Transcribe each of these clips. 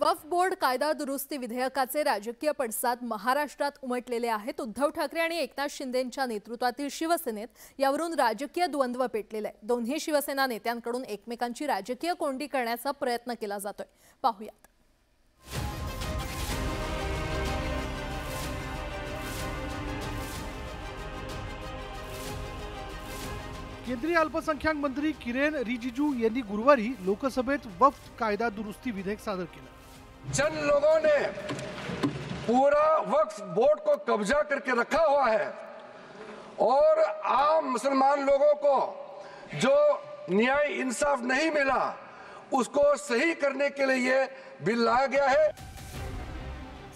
वक्फ board कायदा दुरुस्ती विधेयकाचे राजकीय पडसाद महाराष्ट्रात उमटलेले आहेत। उद्धव ठाकरे आणि एकनाथ शिंदेंच्या नेतृत्वातील शिवसेनेत यावरून राजकीय द्वंद्व पेटलेले आहे। दोन्ही शिवसेना नेत्यांकडून एकमेकांची राजकीय कोंडी करण्याचा प्रयत्न केला जातोय। पाहूयात। केंद्रीय अल्पसंख्याक मंत्री किरेन रिजिजू यांनी गुरुवारी लोकसभेत वक्फ कायदा दुरुस्ती विधेयक सादर केलं। जन लोगों ने पूरा वक्फ बोर्ड को कब्जा करके रखा हुआ है और आम मुसलमान लोगों को जो न्याय इंसाफ नहीं मिला उसको सही करने के लिए ये बिल लाया गया है।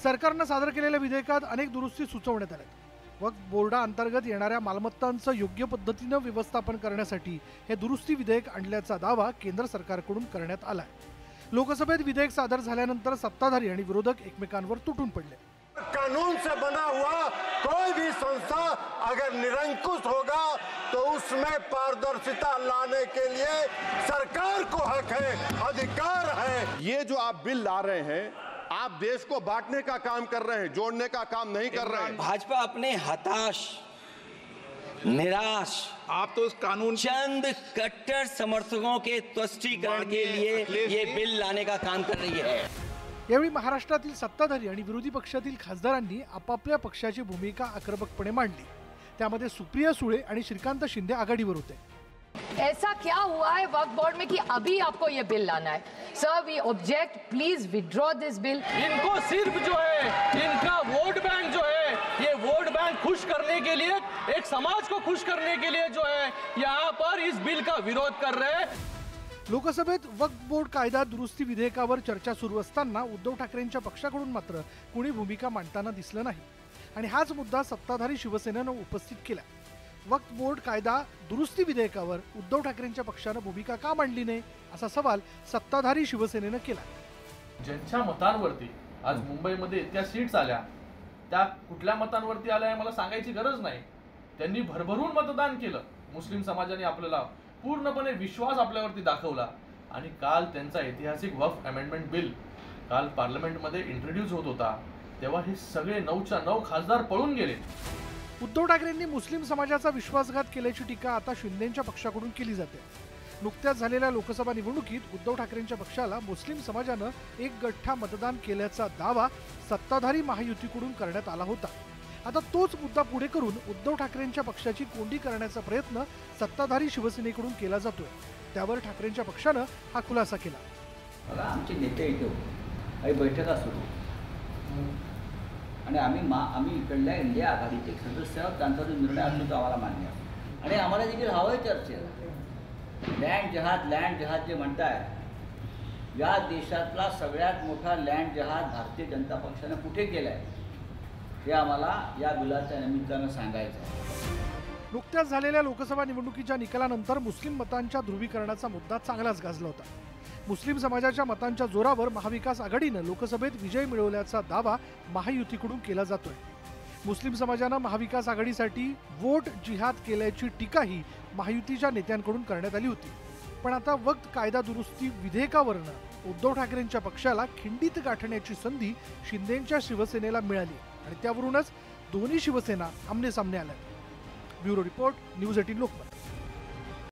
सरकारने सादर केलेल्या विधेयकात अनेक दुरुस्ती सुचवण्यात आल्या। वक्फ बोर्डाअंतर्गत येणाऱ्या मालमत्तांचं योग्य पद्धतीने व्यवस्थापन करण्यासाठी हे दुरुस्ती विधेयक आणल्याचा दावा केंद्र सरकारकडून करण्यात आलाय। लोकसभेत विधेयक सादर झाल्यानंतर सत्ताधारी आणि विरोधक एकमेकांवर तुटून पडले। कानून से बना हुआ कोई भी संस्था अगर निरंकुश होगा तो उसमें पारदर्शिता लाने के लिए सरकार को हक है, अधिकार है। ये जो आप बिल ला रहे हैं, आप देश को बांटने का काम कर रहे हैं, जोड़ने का काम नहीं कर रहे हैं। भाजपा अपने हताश, निराश, आप तो उस कानून चंद कट्टर समर्थकों के तुष्टीकरण के लिए ये बिल लाने का काम कर रही है। यावेळी महाराष्ट्रातील सत्ताधारी आणि विरोधी पक्षातील खासदारांनी आपापल्या पक्षाची भूमिका आक्रमकपणे मांडली। त्यामध्ये सुप्रिया सुळे आणि श्रीकांत शिंदे आघाडीवर होते। ऐसा क्या हुआ है वक्फ बोर्ड में कि अभी आपको ये बिल लाना है? Sir, we object, please withdraw this bill. इनको सिर्फ जो है इनका वोट बैंक जो है, ये वोट बैंक खुश करने के लिए, एक समाज को खुश करने के लिए जो है यहाँ पर इस बिल का विरोध कर रहे हैं। लोकसभेत वक्फ बोर्ड कायदा दुरुस्ती विधेयकावर चर्चा सुरू असताना उद्धव ठाकरेंच्या पक्षाकडून मात्र कोणी भूमिका मांडताना दिसलं नाही आणि हाच मुद्दा सत्ताधारी शिवसेनेनं उपस्थित केला। वक्फ बोर्ड कायदा दुरुस्ती विधेयकावर उद्धव ठाकरेंच्या पक्षाने भूमिका का मांडली नाही असा सवाल सत्ताधारी शिवसेनेनं केला। ज्यांच्या मतांवरती आज मुंबईमध्ये त्या सीट्स आल्या, त्या कुठल्या मतांवरती आल्या हे मला सांगायची गरज नाही। त्यांनी भरभरून मतदान केलं। मुस्लिम समाजाने आपल्याला पूर्णपणे विश्वास आपल्यावरती दाखवला आणि काल त्यांचा ऐतिहासिक वक्फ अमेंडमेंट बिल काल पार्लमेंटमध्ये इंट्रोड्यूस होत होता, तेव्हा हे सगळे 9च्या 9 खासदार पळून गेले। उद्धव ठाकरेंनी मुस्लिम समाजाचा विश्वासघात केल्याची टीका आता शिंदेंच्या पक्षाकडून केली जाते। नुकत्याच झालेल्या लोकसभा निवडणुकीत उद्धव ठाकरेंच्या पक्षाला मुस्लिम समाजानं एक गठ्ठा मतदान केल्याचा दावा सत्ताधारी महायुतीकडून करण्यात आला होता। आता तोच मुद्दा पुढे करून उद्धव ठाकरेंच्या पक्षाची कोंडी करण्याचा प्रयत्न सत्ताधारी शिवसेनेकडून केला जातोय। त्यावर ठाकरेंच्या पक्षानं हा खुलासा केला। आमचे नेते इथे होते, बैठका सुरू आणि आम्ही इकडल्या इंडिया आघाडीचे सदस्य आहोत। त्यांचा जो निर्णय असतो तो आम्हाला मान्य आहे आणि आम्हाला देखील हवंय चर्चेला। लँड जहाज जे म्हणताय, या देशातला सगळ्यात मोठा लँड जहाज भारतीय जनता पक्षाने कुठे केलाय हे आम्हाला या बिलाच्या निमित्तानं सांगायचं आहे। नुकत्याच झालेल्या लोकसभा निवडणुकीच्या निकालानंतर मुस्लिम मतांच्या ध्रुवीकरणाचा मुद्दा चांगलाच गाजला होता। मुस्लिम समाजाच्या मतांच्या जोरावर महाविकास आघाडीनं लोकसभेत विजय मिळवल्याचा दावा महायुतीकडून केला जातोय। मुस्लिम समाजानं महाविकास आघाडीसाठी वोट जिहाद केल्याची टीकाही महायुतीच्या नेत्यांकडून करण्यात आली होती। पण आता वक्फ कायदा दुरुस्ती विधेयकावरनं उद्धव ठाकरेंच्या पक्षाला खिंडीत गाठण्याची संधी शिंदेंच्या शिवसेनेला मिळाली आणि त्यावरूनच दोन्ही शिवसेना आमने सामने आल्या। Bureau report, news 18 Lokmat.